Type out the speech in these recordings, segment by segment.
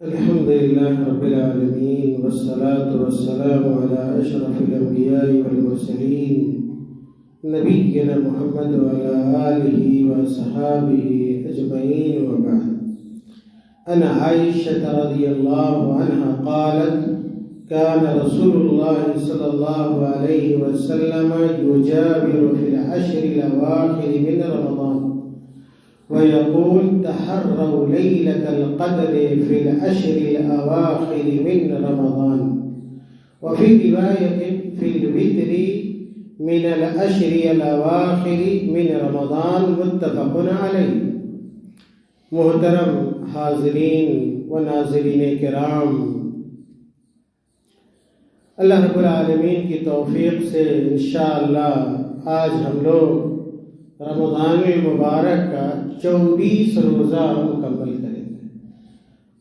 الحمد لله رب العالمين والصلاة والسلام على أشرف الأنبياء والمرسلين نبينا محمد وعلى آله وصحابه أجمعين وبعد. عن عائشة رضي الله عنها قالت: كان رسول الله صلى الله عليه وسلم يجابر في العشر الأواخر من رمضان ويقول: تحروا ليلة القدر في العشر الأواخر من رمضان. وفي رواية: في الوتر من العشر الأواخر من رمضان. متفق علیہ. محترم حاضرین و ناظرین کرام، اللہ رب العالمین کی توفیق سے انشاءاللہ آج ہم لوگ رمضان مبارک کا 24 روزہ مکمل کریں گے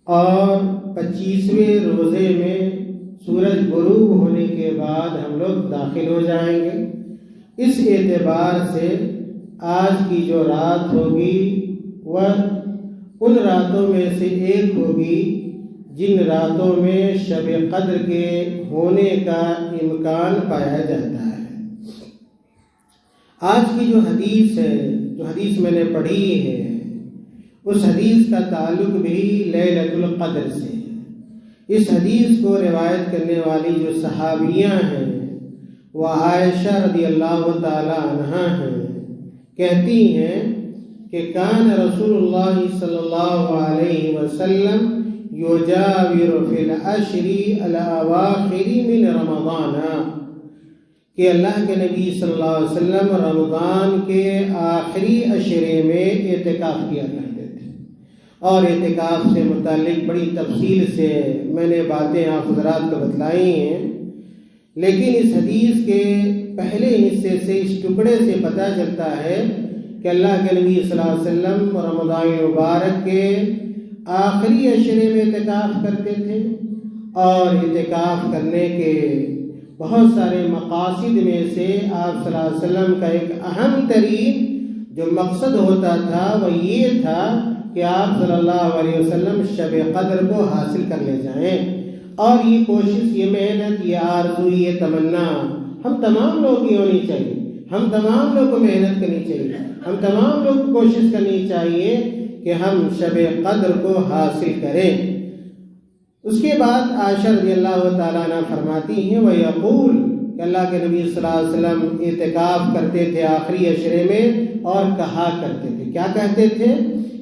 اور 25ویں روزے میں سورج غروب ہونے کے بعد ہم لوگ داخل ہو جائیں گے. اس اعتبار سے آج کی جو رات ہوگی وہ ان راتوں میں سے ایک ہوگی جن راتوں میں شب قدر کے ہونے کا امکان پایا جاتا ہے. آج کی جو حدیث ہے، جو حدیث میں نے پڑھی ہے، اس حدیث کا تعلق بھی لیلۃ القدر سے ہے. اس حدیث کو روایت کرنے والی جو صحابیاں ہیں وہ عائشہ رضی اللہ تعالی عنہا ہیں. کہتی ہیں کہ کان رسول اللہ صلی اللہ علیہ وسلم یجاور فی العشر الاواخر من رمضان، کہ اللہ کے نبی صلی اللہ علیہ وسلم رمضان کے آخری عشرے میں اعتکاف کیا کرتے تھے. اور اعتکاف سے متعلق بڑی تفصیل سے میں نے باتیں آپ حضرات کو بتلائی ہیں، لیکن اس حدیث کے پہلے حصے سے، اس ٹکڑے سے پتہ چلتا ہے کہ اللہ کے نبی صلی اللہ علیہ وسلم رمضان مبارک کے آخری عشرے میں اعتکاف کرتے تھے. اور اعتکاف کرنے کے بہت سارے مقاصد میں سے آپ صلی اللہ علیہ وسلم کا ایک اہم ترین جو مقصد ہوتا تھا وہ یہ تھا کہ آپ صلی اللہ علیہ وسلم شب قدر کو حاصل کر لے جائیں. اور یہ کوشش، یہ محنت، یہ آرزو، یہ تمنا ہم تمام لوگوں کی ہونی چاہیے. ہم تمام لوگوں کو محنت کرنی چاہیے، ہم تمام لوگ کو کوشش کرنی چاہیے کہ ہم شب قدر کو حاصل کریں. اس کے بعد عائشہ رضی اللہ تعالیٰ عنہ فرماتی ہیں وَيَقُولُ، کہ اللہ کے نبی صلی اللہ علیہ وسلم اعتکاف کرتے تھے آخری عشرے میں اور کہا کرتے تھے. کیا کہتے تھے؟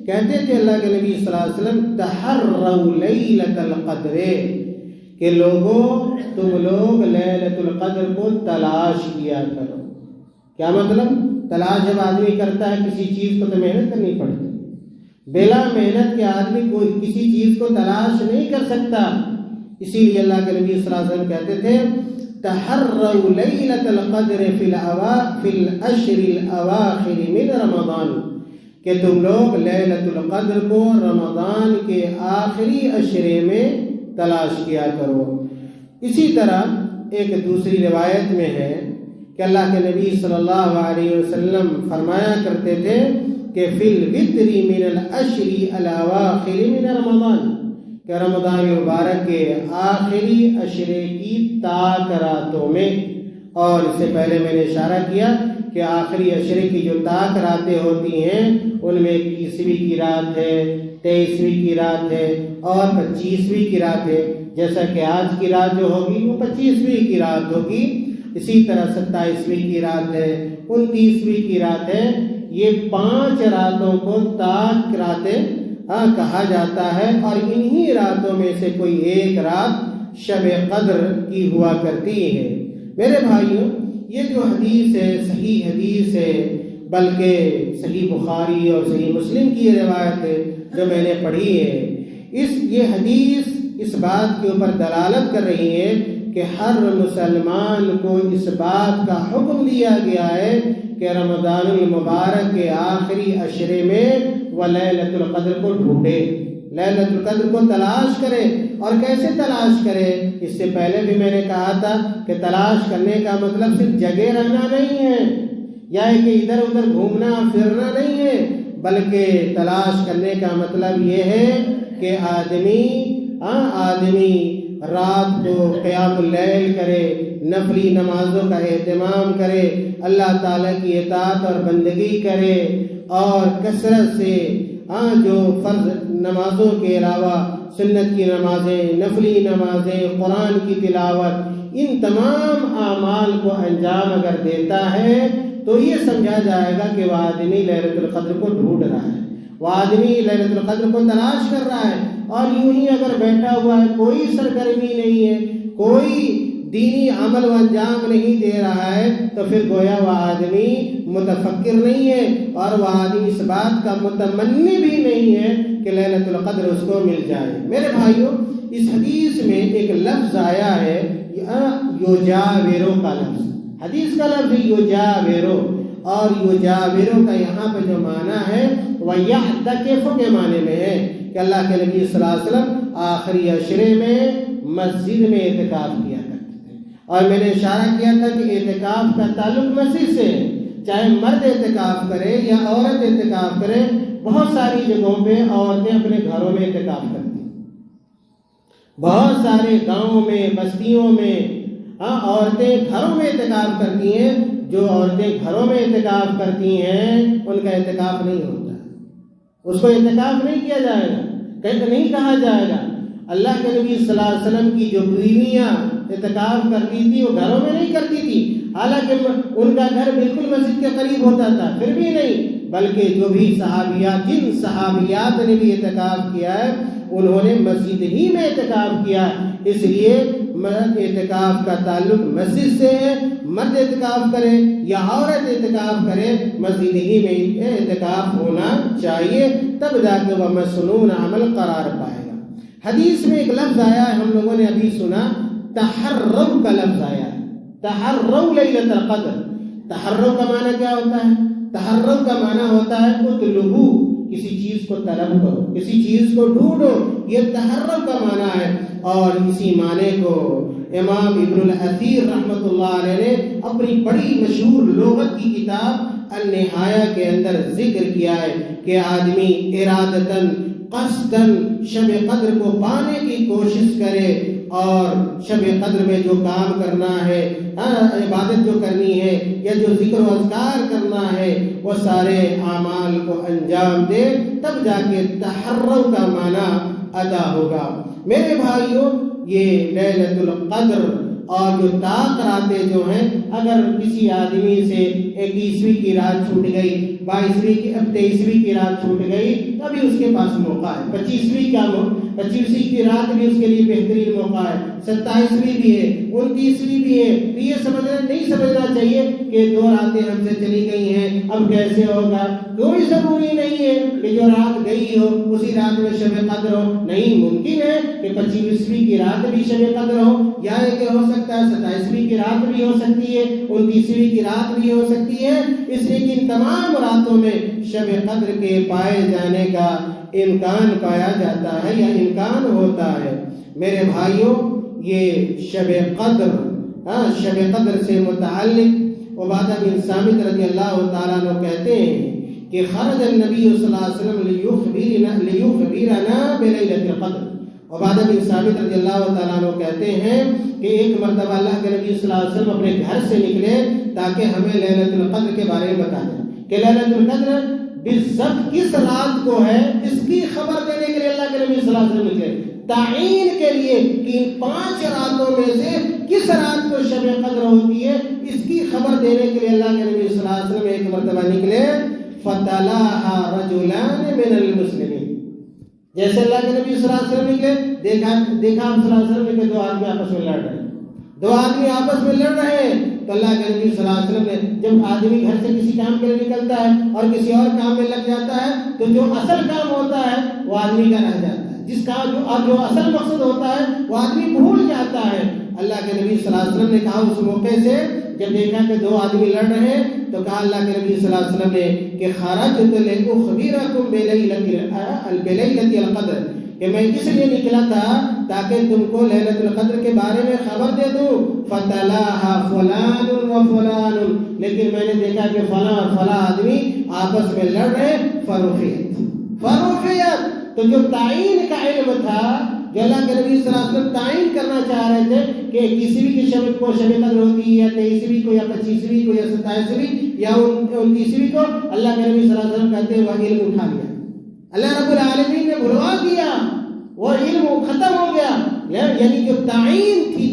کہتے تھے اللہ کے نبی صلی اللہ علیہ وسلم تحروا لیلۃ القدر، کہ لوگوں تم لوگ لیلۃ القدر کو تلاش کیا کرو. کیا مطلب؟ تلاش جب آدمی کرتا ہے کسی چیز کو تو محنت کرنی پڑتی ہے. بلا محنت کے آدمی کوئی کسی چیز کو تلاش نہیں کر سکتا. اسی لیے اللہ کے نبی صلی اللہ علیہ وسلم کہتے تھے تحروا لیلۃ القدر فی العشر الاواخر من رمضان، کہ تم لوگ لیلۃ القدر کو رمضان کے آخری عشرے میں تلاش کیا کرو. اسی طرح ایک دوسری روایت میں ہے کہ اللہ کے نبی صلی اللہ علیہ وسلم فرمایا کرتے تھے کہ فی الوتر من العشر الاواخر من رمضان، کہ رمضان مبارک کے آخری عشرے کی تاک راتوں میں. اور اس سے پہلے میں نے اشارہ کیا کہ آخری عشرے کی جو تاک راتیں ہوتی ہیں ان میں 21ویں کی رات ہے، 23ویں کی رات ہے اور 25ویں کی رات ہے. جیسا کہ آج کی رات جو ہوگی وہ 25ویں کی رات ہوگی. اسی طرح 27ویں کی رات ہے، 29ویں کی رات ہے. یہ 5 راتوں کو تاک راتیں کہا جاتا ہے. اور انہی راتوں میں سے کوئی ایک رات شب قدر کی ہوا کرتی ہے. میرے بھائیوں، یہ جو حدیث ہے صحیح حدیث ہے، بلکہ صحیح بخاری اور صحیح مسلم کی یہ روایت ہے جو میں نے پڑھی ہے. یہ حدیث اس بات کے اوپر دلالت کر رہی ہے کہ ہر مسلمان کو اس بات کا حکم دیا گیا ہے کہ رمضان المبارک کے آخری عشرے میں وہ لیلۃ القدر کو ڈھونڈے، لیلۃ القدر کو تلاش کرے. اور کیسے تلاش کرے؟ اس سے پہلے بھی میں نے کہا تھا کہ تلاش کرنے کا مطلب صرف جگہ رہنا نہیں ہے یا کہ ادھر ادھر گھومنا پھرنا نہیں ہے، بلکہ تلاش کرنے کا مطلب یہ ہے کہ آدمی آدمی رات کو قیام اللیل کرے، نفلی نمازوں کا اہتمام کرے، اللہ تعالیٰ کی اطاعت اور بندگی کرے، اور کثرت سے جو فرض نمازوں کے علاوہ سنت کی نمازیں، نفلی نمازیں، قرآن کی تلاوت، ان تمام اعمال کو انجام اگر دیتا ہے تو یہ سمجھا جائے گا کہ وہ آدمی لیلۃ القدر کو ڈھونڈ رہا ہے، وہ آدمی لیلۃ القدر کو تلاش کر رہا ہے۔ اور یوں ہی اگر بیٹھا ہوا ہے، کوئی سرگرمی نہیں ہے، کوئی دینی عمل و انجام نہیں دے رہا ہے، تو پھر گویا وہ آدمی متفکر نہیں ہے، اور وہ آدمی اس بات کا متمنی بھی نہیں ہے کہ لیلۃ القدر اس کو مل جائے۔ میرے بھائیوں، اس حدیث میں ایک لفظ آیا ہے یجاورو کا لفظ، حدیث کا لفظ یجاورو، اور یجاورو کا یہاں پہ جو معنی ہے وہ یعتکف کے معنی میں ہے کہ اللہ کے نبی صلی اللہ علیہ وسلم آخری عشرے میں مسجد میں اعتکاف کیا کرتے تھے، اور میں نے اشارہ کیا تھا کہ اعتکاف کا تعلق مسجد سے ہے، چاہے مرد اعتکاف کرے یا عورت اعتکاف کرے۔ بہت ساری جگہوں پہ عورتیں اپنے گھروں میں اعتکاف کرتی ہیں، بہت سارے گاؤں میں، بستیوں میں عورتیں گھروں میں اعتکاف کرتی ہیں۔ جو عورتیں گھروں میں اعتکاف کرتی ہیں ان کا اعتکاف نہیں ہوتا، اس کو اعتکاف نہیں کیا جائے گا، کہیں نہیں کہا جائے گا۔ اللہ کے نبی صلی اللہ علیہ وسلم کی جو بیویاں اعتکاف کرتی تھی وہ گھروں میں نہیں کرتی تھی، حالانکہ ان کا گھر بالکل مسجد کے قریب ہوتا تھا، پھر بھی نہیں، بلکہ جو بھی صحابیات، جن صحابیات نے بھی اعتکاف کیا ہے انہوں نے مسجد ہی میں اعتکاف کیا۔ اس لیے اعتکاف کا تعلق مسجد سے ہے، مرد اعتکاف کرے یا عورت اعتکاف کرے، مسجد ہی میں اعتکاف ہونا چاہیے، تب جا کے وہ مسنون عمل قرار پائے گا۔ حدیث میں ایک لفظ آیا ہے، ہم لوگوں نے ابھی سنا، تحرو کا لفظ آیا ہے، تحرو لیلۃ القدر۔ تحرو کا معنی کیا ہوتا ہے؟ تحرو کا معنی ہوتا ہے اطلبو، کسی چیز کو طلب کرو، کسی چیز کو ڈھونڈو، یہ تحرو کا معنی ہے۔ اور اسی معنی کو امام ابن الاثیر رحمۃ اللہ علیہ نے اپنی بڑی مشہور لغت کی کتاب النہایہ کے اندر ذکر کیا ہے کہ آدمی ارادتاً قصداً شب قدر کو پانے کی کوشش کرے، اور شب قدر میں جو کام کرنا ہے، عبادت جو کرنی ہے یا جو ذکر و اذکار کرنا ہے، وہ سارے اعمال کو انجام دے، تب جا کے تحرو کا معنی ادا ہوگا۔ میرے بھائیوں، یہ لیلۃ القدر اور جو طاق راتیں جو ہیں، اگر کسی آدمی سے 21ویں کی رات چھوٹ گئی، 23ویں کی رات چھوٹ گئی، تبھی اس کے پاس موقع ہے۔ 25ویں کی رات بھی اس کے لیے بہترین موقع ہے، 27ویں بھی ہے، 29ویں بھی ہے۔ تو یہ نہیں سمجھنا چاہیے کہ 2 راتیں ہم سے چلی گئی ہیں، اب کیسے ہوگا۔ کوئی ضروری نہیں ہے کہ جو رات گئی ہو اسی رات میں شب قدر ہو، نہیں، ممکن ہے کہ 25ویں کی رات بھی شب قدر ہو، یا کہ ہو سکتا ہے 27ویں کی رات بھی ہو سکتی ہے، 29ویں کی رات بھی ہو سکتی ہے۔ اس لیے ان تمام راتوں میں شب قدر کے پائے جانے کا امکان پایا جاتا ہے یا امکان ہوتا ہے۔ میرے بھائیوں، یہ شب قدر سے متعلق عبادہ بن صامت رضی اللہ تعالیٰ عنہ کہتے ہیں کہ خرج النبی صلی اللہ علیہ وسلم لیخبرنا بلیلۃ القدر۔ عبادہ بن صامت رضی اللہ تعالیٰ عنہ کہتے ہیں کہ ایک مرتبہ اللہ کے نبی صلی اللہ علیہ وسلم اپنے گھر سے نکلے تاکہ ہمیں لیلۃ القدر کے بارے میں بتا دیں کہ لیلۃ القدر بالضبط کس رات کو ہے، اس کی خبر دینے کے لیے اللہ کے نبی صلی اللہ علیہ وسلم نکلے، تعین کے لیے کہ 5 راتوں میں سے کس رات کو شب قدر ہوتی ہے، اس کی خبر دینے کے لیے اللہ کے نبی صلی اللہ علیہ وسلم ایک مرتبہ نکلے۔ فتلاها رجلان من المسلمین، جیسے اللہ کے نبی صلی اللہ علیہ وسلم نکلے، دیکھا صلی اللہ علیہ وسلم کہ 2 آدمی آپس میں لڑ رہے ہیں، 2 آدمی آپس میں لڑ رہے ہیں۔ تو اللہ کے نبی صلی اللہ علیہ وسلم نے، جب آدمی گھر سے کسی کام کے لیے نکلتا ہے اور کسی اور کام میں لگ جاتا ہے تو جو اصل کام ہوتا ہے وہ آدمی کا رہ جاتا ہے، جس کا جو اصل مقصد ہوتا ہے وہ آدمی بھول جاتا ہے۔ اللہ کے نبی صلی اللہ علیہ وسلم نے کہا اس موقع سے، جب دیکھا کہ 2 آدمی لڑ رہے ہیں، تو کہا اللہ کے نبی صلی اللہ علیہ وسلم نے کہ خرجت لأخبركم بلیلۃ القدر، کہ میں اس لیے نکلا تھا تاکہ تم کو لیلۃ القدر کے بارے میں خبر دے دوں۔ فتلاها فلان و فلان، لیکن میں نے دیکھا کہ فلاں اور فلاں آدمی آپس میں لڑ رہے، فرفیت۔ تو جو تعین کا علم تھا، جو اللہ کے نبی صلی اللہ علیہ وسلم تعین کرنا چاہ رہے تھے کہ 21ویں کی شب کو شب قدر ہوتی ہے، یا 23ویں کو، یا 25ویں کو، یا 27ویں، یا 29ویں کو، اللہ کے نبی صلی اللہ علیہ وسلم کہتے ہیں وہ علم اٹھا لیا، اللہ رب العالمین نے بھلوا دیا، وہ علم ختم ہو گیا. یعنی جو تعین تھی،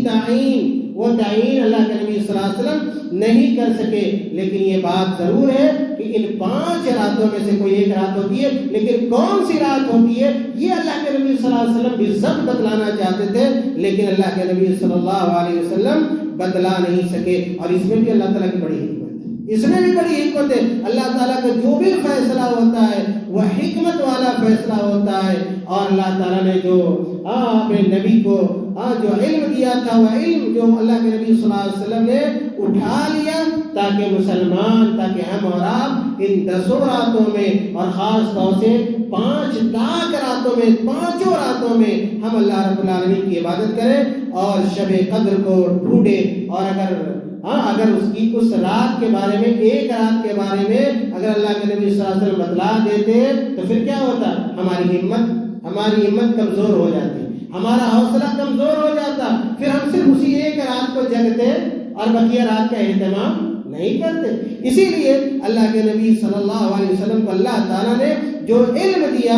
وہ تعین اللہ کے نبی صلی اللہ علیہ وسلم نہیں کر سکے. لیکن یہ بات ضرور ہے کہ ان 5 راتوں میں سے کوئی ایک رات ہوتی ہے، لیکن کون سی رات ہوتی ہے یہ اللہ کے نبی صلی اللہ علیہ وسلم بالضبط بتلانا چاہتے تھے، لیکن اللہ کے نبی صلی اللہ علیہ وسلم بتلا نہیں سکے. اور اس میں بھی اللہ تعالیٰ کی بڑی حکمت ہے، اس میں بھی بڑی حکمت ہے. اللہ تعالیٰ کا جو بھی فیصلہ ہوتا ہے وہ حکمت والا فیصلہ ہوتا ہے. اور اللہ تعالیٰ نے جو اپنے نبی کو جو علم دیا تھا، وہ علم جو اللہ کے نبی صلی اللہ علیہ وسلم نے اٹھا لیا، تاکہ مسلمان، تاکہ ہم اور آپ ان 10 راتوں میں، اور خاص طور سے 5 لاکھ راتوں میں، 5 راتوں میں ہم اللہ رب العالمین کی عبادت کریں اور شب قدر کو ڈھونڈیں. اور اگر اس رات کے بارے میں، ایک رات کے بارے میں اگر اللہ کے نبی صلی اللہ علیہ وسلم بتلا دیتے تو پھر کیا ہوتا؟ ہماری ہمت کمزور ہو جاتی، ہمارا حوصلہ کمزور ہو جاتا. پھر ہم صرف اسی ایک رات کو جگتے اور بقیہ رات کا اہتمام نہیں کرتے. اسی لیے اللہ کے نبی صلی اللہ علیہ وسلم کو اللہ تعالیٰ نے جو علم دیا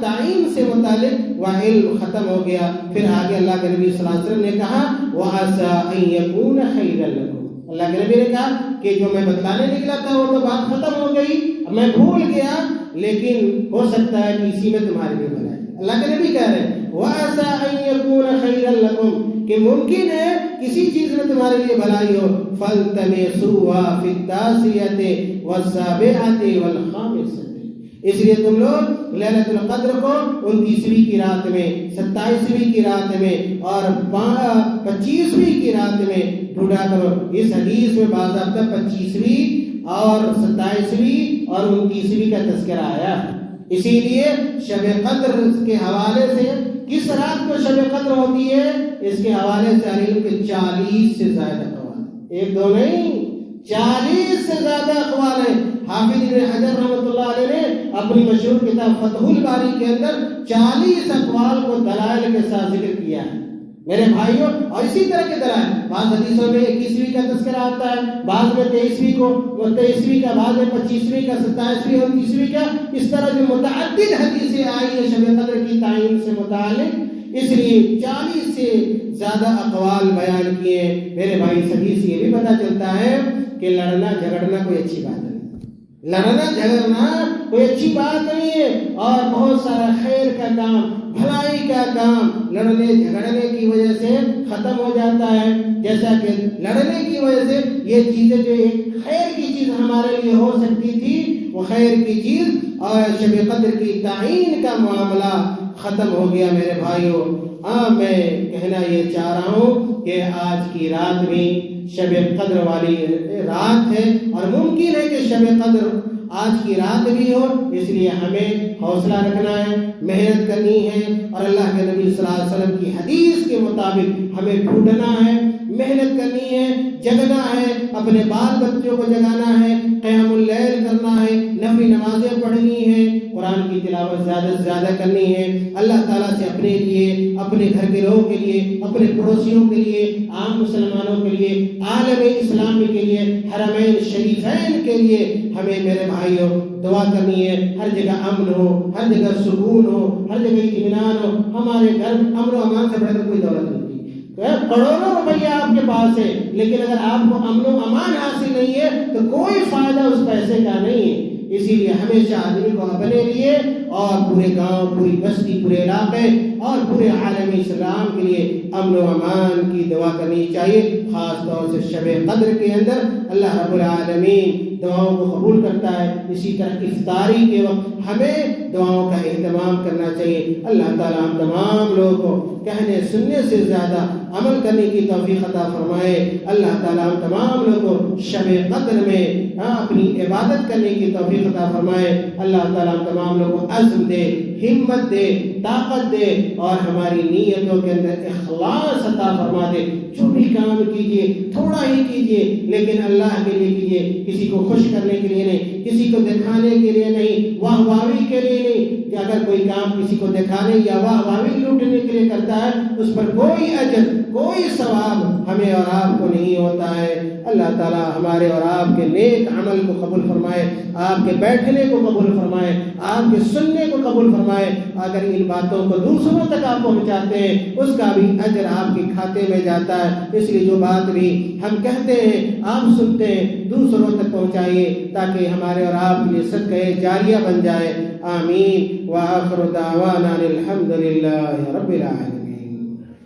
تعین سے متعلق، وہ علم ختم ہو گیا. پھر آگے اللہ کے نبی صلی اللہ علیہ وسلم نے کہا وَعَسَىٰ أَن يَكُونَ خَيْرًا لَكُمْ. اللہ کے نبی نے کہا کہ جو میں بتلانے نکلا تھا وہ تو بات ختم ہو گئی، میں بھول گیا، لیکن ہو سکتا ہے کہ اسی میں تمہارے لیے بھلائی. اللہ کے نبی کہہ رہے ہیں وَعَسَىٰ أَن يَكُونَ خَيْرًا لَكُمْ، کہ ممکن ہے کسی چیز میں تمہارے لیے بھلائی ہو. فَالْتَمِسُوهَا فِي التَّاسِعَةِ وَالسَّابِعَةِ وَالْخَامِسَةِ. اس لیے تم لوگ لیلۃ القدر کو 29ویں کی رات میں، 27ویں کی رات میں اور 25ویں کی رات میں ڈھونڈا کرو. اس حدیث میں باضابطہ 25ویں اور 27ویں اور 29ویں کا تذکرہ آیا. اسی لیے شب قدر کے حوالے سے کس رات کو شب قدر ہوتی ہے، اس کے حوالے سے علم کے 40 سے زیادہ اقوال، 1-2 نہیں، 40 سے زیادہ اقوال ہیں. حافظ ابن حجر رحمۃ اللہ علیہ نے اپنی مشہور کتاب فتح الباری کے اندر 40 اقوال کو دلائل کے ساتھ ذکر کیا ہے میرے بھائیوں. اور اسی طرح کے دلائل، بعض حدیثوں میں 21ویں کا تذکرہ آتا ہے، بعض میں 23ویں کا، بعض میں 25ویں کا، 27ویں اور 29ویں کا. اس طرح جو متعدد حدیثیں آئی ہیں شب قدر کی تعین سے متعلق، اس لیے 40 سے زیادہ اقوال بیان کیے. میرے بھائی اس حدیث سے یہ بھی پتہ چلتا ہے کہ لڑنا جھگڑنا کوئی اچھی بات نہیں، لڑنا جھگڑنا کوئی اچھی بات نہیں ہے. اور بہت سارا خیر کا کام، بھلائی کا کام لڑنے جھگڑنے کی وجہ سے ختم ہو جاتا ہے. جیسا کہ لڑنے کی وجہ سے یہ چیزیں جو ایک خیر کی چیز ہمارے لیے ہو سکتی تھی، وہ خیر کی چیز اور شب قدر کی تعین کا معاملہ ختم ہو گیا. میرے بھائیوں، میں کہنا یہ چاہ رہا ہوں کہ آج کی رات بھی شب قدر والی رات ہے، اور ممکن ہے کہ شب قدر آج کی رات بھی ہو. اس لیے ہمیں حوصلہ رکھنا ہے، محنت کرنی ہے، اور اللہ کے نبی صلی اللہ علیہ وسلم کی حدیث کے مطابق ہمیں ڈھونڈنا ہے، محنت کرنی ہے، جگنا ہے، اپنے بال بچوں کو جگانا ہے، قیام اللیل کرنا ہے، نفلی نمازیں پڑھنی ہے، قرآن کی تلاوت زیادہ سے زیادہ کرنی ہے. اللہ تعالیٰ سے اپنے لیے، اپنے گھر کے لوگوں کے لیے، اپنے پڑوسیوں کے لیے، عام مسلمانوں کے لیے، عالم اسلامی کے لیے، حرمین شریفین کے لیے ہمیں میرے بھائیوں دعا کرنی ہے. ہر جگہ امن ہو، ہر جگہ سکون ہو، ہر جگہ اطمینان ہو. ہمارے گھر امن و امان سے بڑھ کر کوئی دولت نہیں. کروڑوں روپیہ آپ کے پاس ہے، لیکن اگر آپ کو امن و امان حاصل نہیں ہے تو کوئی فائدہ اس پیسے کا نہیں ہے. اسی لیے ہمیشہ آدمی کو اپنے لیے اور پورے گاؤں، پوری بستی، پورے علاقے اور پورے عالم اسلام کے لیے امن و امان کی دعا کرنی چاہیے. خاص طور سے شب قدر کے اندر اللہ رب العالمین دعاؤں کو قبول کرتا ہے. اسی طرح افطاری کے وقت ہمیں دعاؤں کا اہتمام کرنا چاہیے. اللہ تعالیٰ ہم تمام لوگوں کو کہنے سننے سے زیادہ عمل کرنے کی توفیق عطا فرمائے. اللہ تعالیٰ ہم تمام لوگوں کو شب قدر میں اپنی عبادت کرنے کی توفیق عطا فرمائے. اللہ تعالیٰ ہم تمام لوگوں کو عزم دے، ہمت دے، طاقت دے، اور ہماری نیتوں کے اندر اخلاص عطا فرما دے۔ جو بھی کام کیجئے تھوڑا ہی کیجئے، لیکن اللہ کے لیے کیجئے، کسی کو خوش کرنے کے لیے نہیں، کسی کو دکھانے کے لیے نہیں، واہ واہی کے لیے نہیں۔ کہ اگر کوئی کام کسی کو دکھانے یا واہ واہی لوٹنے کے لیے کرتا ہے، اس پر کوئی اجر، کوئی ثواب ہمیں اور آپ کو نہیں ہوتا ہے۔ اللہ تعالی ہمارے اور آپ کے نیک عمل کو قبول فرمائے، آپ کے بیٹھنے کو قبول فرمائے، آپ کے سننے کو قبول فرمائے۔ اگر ان باتوں کو دوسروں تک آپ پہنچاتے ہیں، اس کا بھی اجر آپ کے کھاتے میں جاتا ہے۔ اس لیے جو بات بھی ہم کہتے ہیں، آپ سنتے ہیں، دوسروں تک پہنچائیے، تاکہ ہمارے اور آپ کے لیے صدقہ جاریہ بن جائے۔ آمین۔ وآخر دعوانا الحمد للہ رب العالمین۔